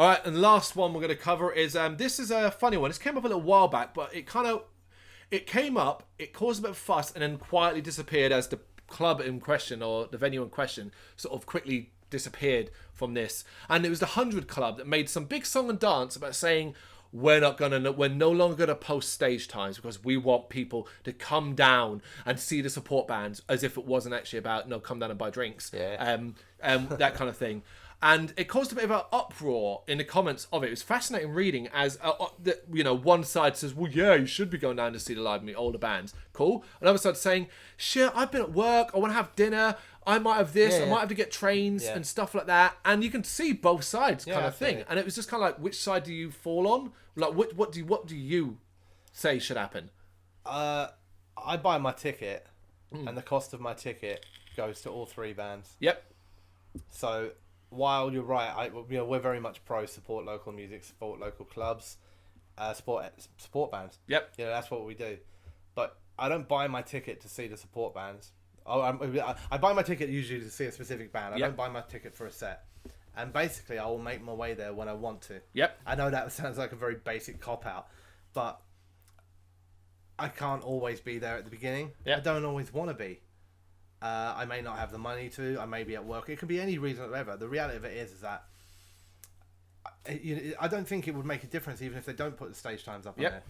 All right, and last one we're going to cover is this is a funny one. This came up a little while back, but it came up, it caused a bit of fuss, and then quietly disappeared as the club in question or the venue in question sort of quickly disappeared from this. And it was the 100 Club that made some big song and dance about saying we're no longer gonna post stage times because we want people to come down and see the support bands, as if it wasn't actually about come down and buy drinks, that kind of thing. And it caused a bit of an uproar in the comments of it. It was fascinating reading as, one side says, well, yeah, you should be going down to see the live all the bands. Cool. Another side saying, shit, I've been at work. I want to have dinner. I might have this. I might have to get trains and stuff like that. And you can see both sides kind of thing. And it was just kind of like, which side do you fall on? Like, what do you say should happen? I buy my ticket and the cost of my ticket goes to all three bands. Yep. So... while you're right, we're very much pro support local music, support local clubs, support bands. Yep. That's what we do. But I don't buy my ticket to see the support bands. I buy my ticket usually to see a specific band. I don't buy my ticket for a set. And basically, I will make my way there when I want to. Yep. I know that sounds like a very basic cop-out, but I can't always be there at the beginning. Yep. I don't always want to be. I may not have the money to. I may be at work. It could be any reason whatever. The reality of it is that I don't think it would make a difference even if they don't put the stage times up on there.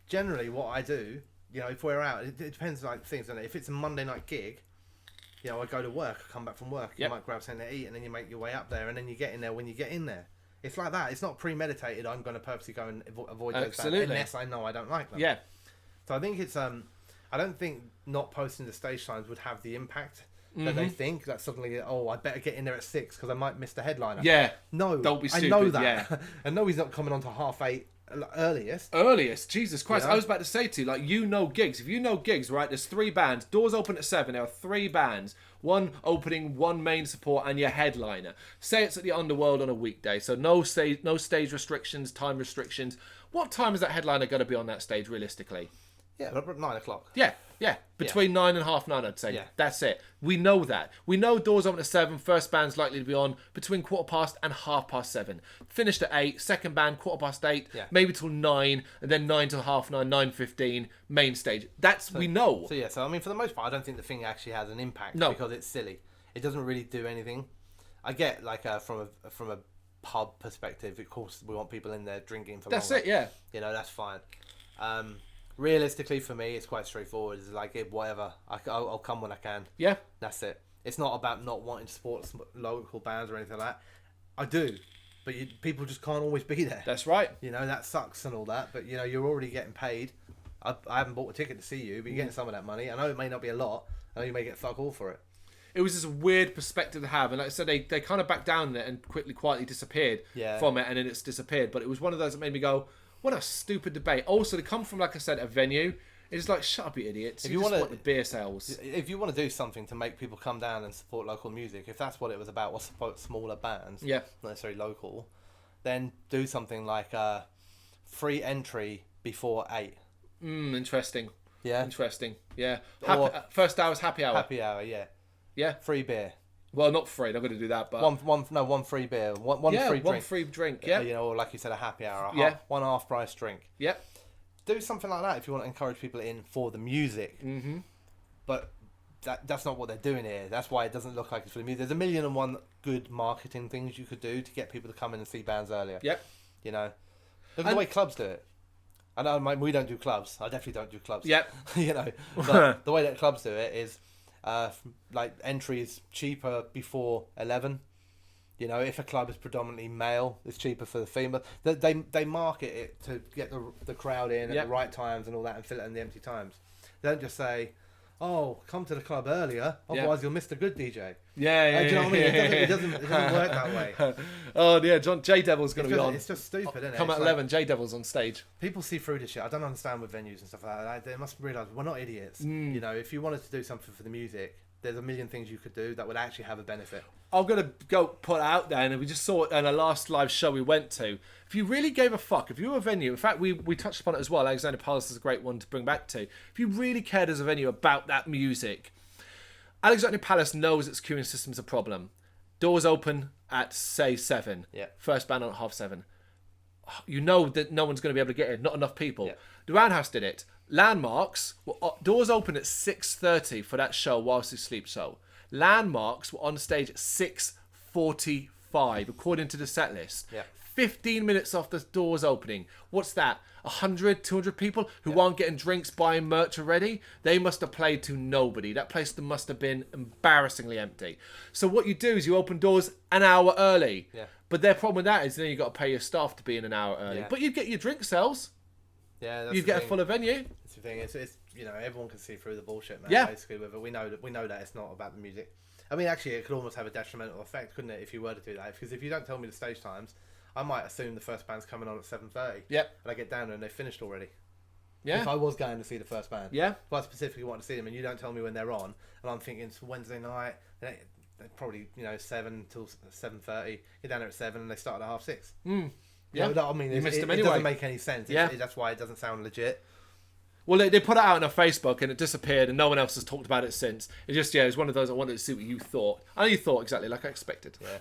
Generally, what I do, if we're out, it depends on things. Doesn't it? If it's a Monday night gig, I go to work, I come back from work, you might grab something to eat, and then you make your way up there, and then you get in there when you get in there. It's like that. It's not premeditated. I'm going to purposely go and avoid those bands unless I know I don't like them. Yeah. So I think it's I don't think not posting the stage times would have the impact that they think. That suddenly, I better get in there at 6 because I might miss the headliner. Yeah. No, don't be stupid. I know that. Yeah. I know he's not coming on to 8:30 earliest. Jesus Christ. I was about to say to you, gigs. If you know gigs, right, there's 3 bands. Doors open at 7. There are 3 bands. 1 opening, 1 main support, and your headliner. Say it's at the Underworld on a weekday. So no stage restrictions, time restrictions. What time is that headliner going to be on that stage realistically? Yeah, about 9 o'clock. Yeah. Between 9 and half 9, I'd say. Yeah. That's it. We know that. We know doors open at 7. First band's likely to be on between 7:15 and 7:30. Finished at 8. Second band 8:15. Yeah. Maybe till 9, and then 9 till 9:30, 9:15. Main stage. We know. So I mean, for the most part, I don't think the thing actually has an impact. No. Because it's silly. It doesn't really do anything. I get from a pub perspective, of course, we want people in there drinking for longer. That's it. Yeah. That's fine. Realistically, for me, it's quite straightforward. It's like, whatever. I'll come when I can. Yeah. That's it. It's not about not wanting to support local bands or anything like that. I do. But people just can't always be there. That's right. That sucks and all that. But, you're already getting paid. I haven't bought a ticket to see you, but you're getting some of that money. I know it may not be a lot. I know you may get fuck all for it. It was just a weird perspective to have. And like I said, they kind of backed down on it and quietly disappeared from it. And then it's disappeared. But it was one of those that made me go... what a stupid debate. Also, to come from, like I said, a venue, it's like, shut up, you idiots. If you just want the beer sales. If you want to do something to make people come down and support local music, if that's what it was about, was support smaller bands, not necessarily local, then do something like free entry before 8. Interesting. Yeah? Interesting, yeah. First hour's happy hour. Happy hour, yeah. Yeah? Free beer. Well, not free. I'm going to do that, but one free beer, one free drink. One free drink. Yeah, or like you said, a happy hour. One half price drink. Yeah, do something like that if you want to encourage people in for the music. Mm-hmm. But that's not what they're doing here. That's why it doesn't look like it's for the music. There's a million and one good marketing things you could do to get people to come in and see bands earlier. Yep. Look at the way clubs do it. I know we don't do clubs. I definitely don't do clubs. Yep. But the way that clubs do it is. Like entry is cheaper before 11. If a club is predominantly male, it's cheaper for the female. They market it to get the crowd in at the right times and all that, and fill it in the empty times. They don't just say, "Oh, come to the club earlier, otherwise you'll miss the good DJ." Yeah. Do you know what I mean? It doesn't work that way. Oh yeah, J Devil's going to be on. It's just stupid, isn't it? Come at 11, J Devil's on stage. People see through this shit. I don't understand with venues and stuff like that. They must realise we're not idiots. If you wanted to do something for the music, there's a million things you could do that would actually have a benefit. I'm going to go put out there, and we just saw it in the last live show we went to. If you really gave a fuck, if you were a venue, in fact, we touched upon it as well. Alexander Palace is a great one to bring back to. If you really cared as a venue about that music, Alexandria Palace knows its queuing system's a problem. Doors open at, say, 7. Yeah. First band on at 7:30. You know that no one's going to be able to get in. Not enough people. Yeah. The Roundhouse did it. Landmarks, doors open at 6:30 for that show, Whilst You Sleep show. Landmarks were on stage at 6:45, according to the set list. Yeah. 15 minutes off the doors opening. What's that? 100, 200 people who aren't getting drinks, buying merch already? They must have played to nobody. That place must have been embarrassingly empty. So what you do is you open doors an hour early. Yeah. But their problem with that is then you've got to pay your staff to be in an hour early. Yeah. But you'd get your drink sales. Yeah, that's You'd get a fuller venue. That's the thing. It's everyone can see through the bullshit, man. Yeah. Basically, with it, we know that it's not about the music. I mean, actually, it could almost have a detrimental effect, couldn't it, if you were to do that? Because if you don't tell me the stage times, I might assume the first band's coming on at 7:30. Yep. And I get down there and they finished already. Yeah. If I was going to see the first band. Yeah. If I specifically want to see them and you don't tell me when they're on, and I'm thinking it's Wednesday night, they're probably 7 till 7:30. Get down there at 7 and they start at 6:30. Yeah. You know, I mean, You missed them it anyway. doesn't make any sense. Yeah. That's why it doesn't sound legit. Well, they put it out on Facebook and it disappeared and no one else has talked about it since. It just, it was one of those, I wanted to see what you thought. And you thought exactly like I expected. Yeah.